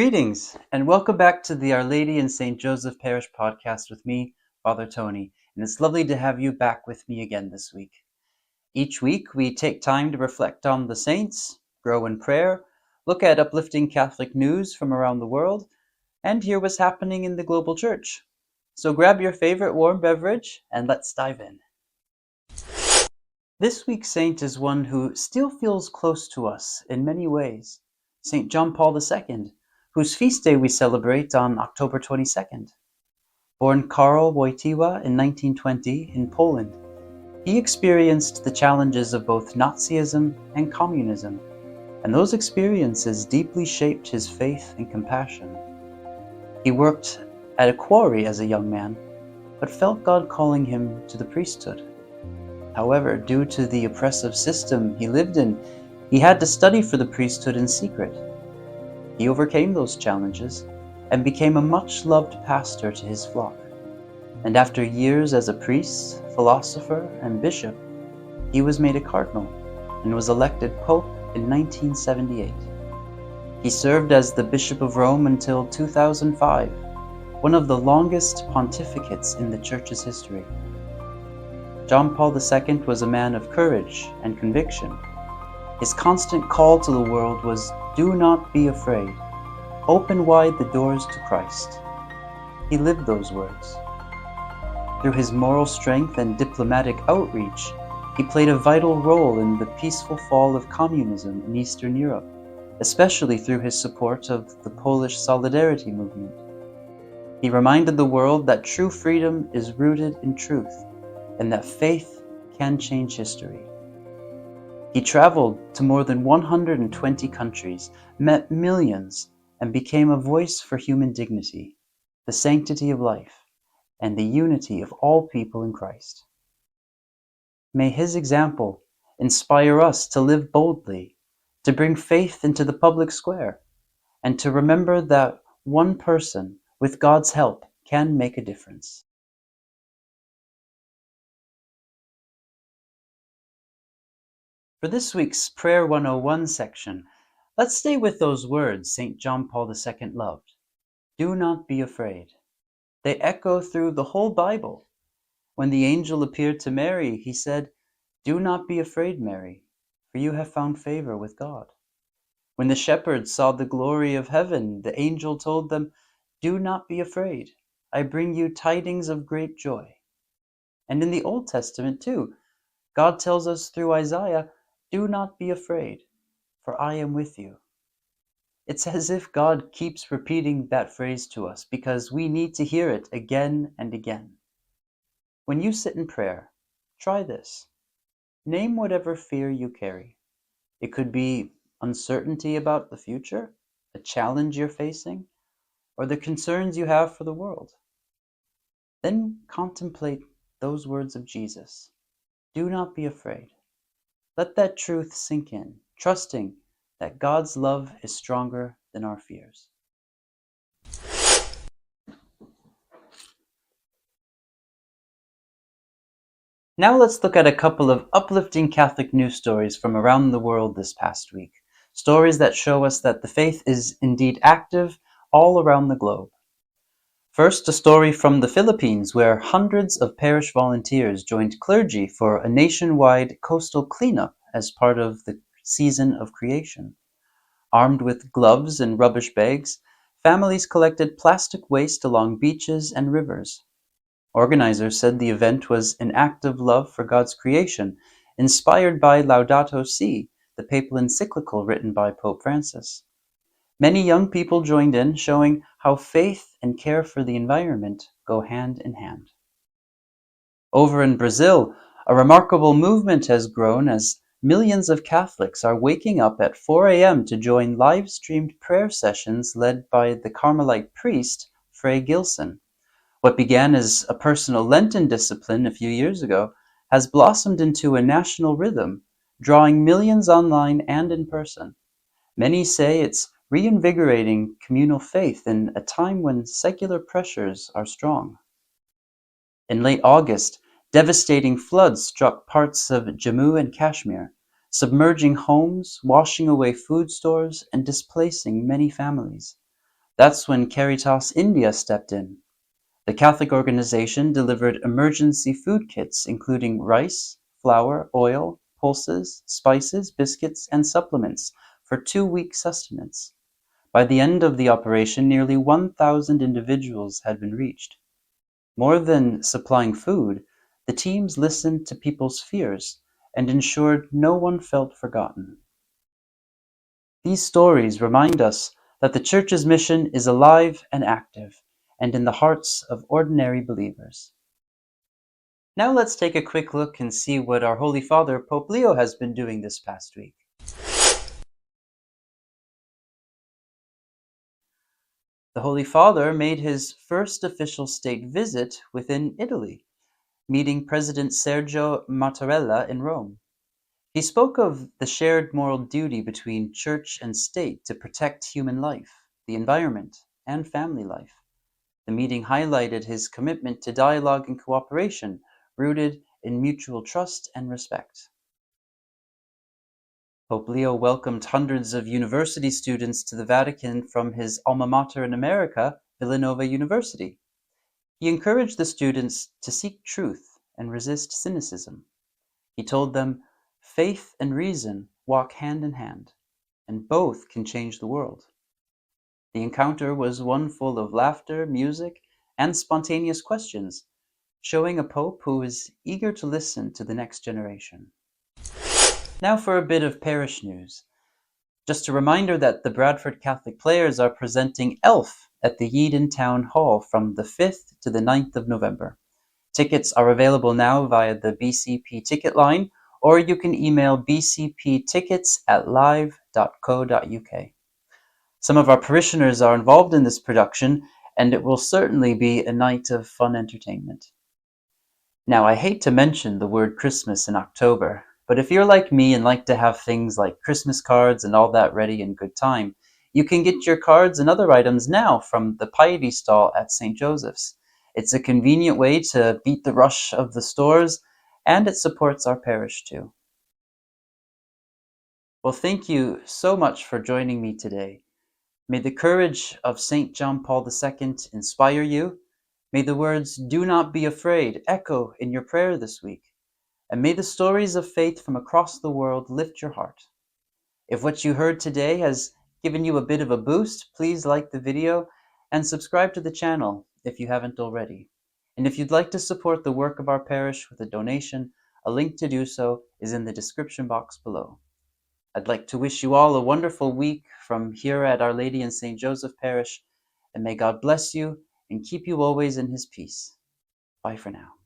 Greetings, and welcome back to the Our Lady and St. Joseph Parish podcast with me, Father Tony. And it's lovely to have you back with me again this week. Each week, we take time to reflect on the saints, grow in prayer, look at uplifting Catholic news from around the world, and hear what's happening in the global church. So grab your favorite warm beverage and let's dive in. This week's saint is one who still feels close to us in many ways, St. John Paul II, whose feast day we celebrate on October 22nd. Born Karol Wojtyła in 1920 in Poland, he experienced the challenges of both Nazism and communism, and those experiences deeply shaped his faith and compassion. He worked at a quarry as a young man, but felt God calling him to the priesthood. However, due to the oppressive system he lived in, he had to study for the priesthood in secret. He overcame those challenges and became a much-loved pastor to his flock. And after years as a priest, philosopher, and bishop, he was made a cardinal and was elected Pope in 1978. He served as the Bishop of Rome until 2005, one of the longest pontificates in the Church's history. John Paul II was a man of courage and conviction. His constant call to the world was, "Do not be afraid. Open wide the doors to Christ." He lived those words. Through his moral strength and diplomatic outreach, he played a vital role in the peaceful fall of communism in Eastern Europe, especially through his support of the Polish Solidarity movement. He reminded the world that true freedom is rooted in truth, and that faith can change history. He traveled to more than 120 countries, met millions, and became a voice for human dignity, the sanctity of life, and the unity of all people in Christ. May his example inspire us to live boldly, to bring faith into the public square, and to remember that one person, with God's help, can make a difference. For this week's Prayer 101 section, let's stay with those words St. John Paul II loved. Do not be afraid. They echo through the whole Bible. When the angel appeared to Mary, he said, "Do not be afraid, Mary, for you have found favor with God." When the shepherds saw the glory of heaven, the angel told them, "Do not be afraid. I bring you tidings of great joy." And in the Old Testament too, God tells us through Isaiah, "Do not be afraid, for I am with you." It's as if God keeps repeating that phrase to us because we need to hear it again and again. When you sit in prayer, try this. Name whatever fear you carry. It could be uncertainty about the future, a challenge you're facing, or the concerns you have for the world. Then contemplate those words of Jesus. Do not be afraid. Let that truth sink in, trusting that God's love is stronger than our fears. Now let's look at a couple of uplifting Catholic news stories from around the world this past week. Stories that show us that the faith is indeed active all around the globe. First, a story from the Philippines where hundreds of parish volunteers joined clergy for a nationwide coastal cleanup as part of the season of creation. Armed with gloves and rubbish bags, families collected plastic waste along beaches and rivers. Organizers said the event was an act of love for God's creation, inspired by Laudato Si, the papal encyclical written by Pope Francis. Many young people joined in, showing how faith and care for the environment go hand in hand. Over in Brazil, a remarkable movement has grown as millions of Catholics are waking up at 4 a.m. to join live-streamed prayer sessions led by the Carmelite priest, Frei Gilson. What began as a personal Lenten discipline a few years ago has blossomed into a national rhythm, drawing millions online and in person. Many say it's reinvigorating communal faith in a time when secular pressures are strong. In late August, devastating floods struck parts of Jammu and Kashmir, submerging homes, washing away food stores, and displacing many families. That's when Caritas India stepped in. The Catholic organization delivered emergency food kits including rice, flour, oil, pulses, spices, biscuits, and supplements for 2 weeks' sustenance. By the end of the operation, nearly 1,000 individuals had been reached. More than supplying food, the teams listened to people's fears and ensured no one felt forgotten. These stories remind us that the Church's mission is alive and active, and in the hearts of ordinary believers. Now let's take a quick look and see what our Holy Father, Pope Leo, has been doing this past week. The Holy Father made his first official state visit within Italy, meeting President Sergio Mattarella in Rome. He spoke of the shared moral duty between church and state to protect human life, the environment, and family life. The meeting highlighted his commitment to dialogue and cooperation rooted in mutual trust and respect. Pope Leo welcomed hundreds of university students to the Vatican from his alma mater in America, Villanova University. He encouraged the students to seek truth and resist cynicism. He told them, "Faith and reason walk hand in hand, and both can change the world." The encounter was one full of laughter, music, and spontaneous questions, showing a pope who is eager to listen to the next generation. Now for a bit of parish news. Just a reminder that the Bradford Catholic Players are presenting Elf at the Yeadon Town Hall from the 5th to the 9th of November. Tickets are available now via the BCP ticket line, or you can email bcptickets@live.co.uk. Some of our parishioners are involved in this production, and it will certainly be a night of fun entertainment. Now, I hate to mention the word Christmas in October, but if you're like me and like to have things like Christmas cards and all that ready in good time, you can get your cards and other items now from the Piety Stall at St. Joseph's. It's a convenient way to beat the rush of the stores, and it supports our parish too. Well, thank you so much for joining me today. May the courage of St. John Paul II inspire you. May the words, "Do not be afraid," echo in your prayer this week. And may the stories of faith from across the world lift your heart. If what you heard today has given you a bit of a boost, please like the video and subscribe to the channel if you haven't already. And if you'd like to support the work of our parish with a donation, a link to do so is in the description box below. I'd like to wish you all a wonderful week from here at Our Lady in St. Joseph Parish, and may God bless you and keep you always in His peace. Bye for now.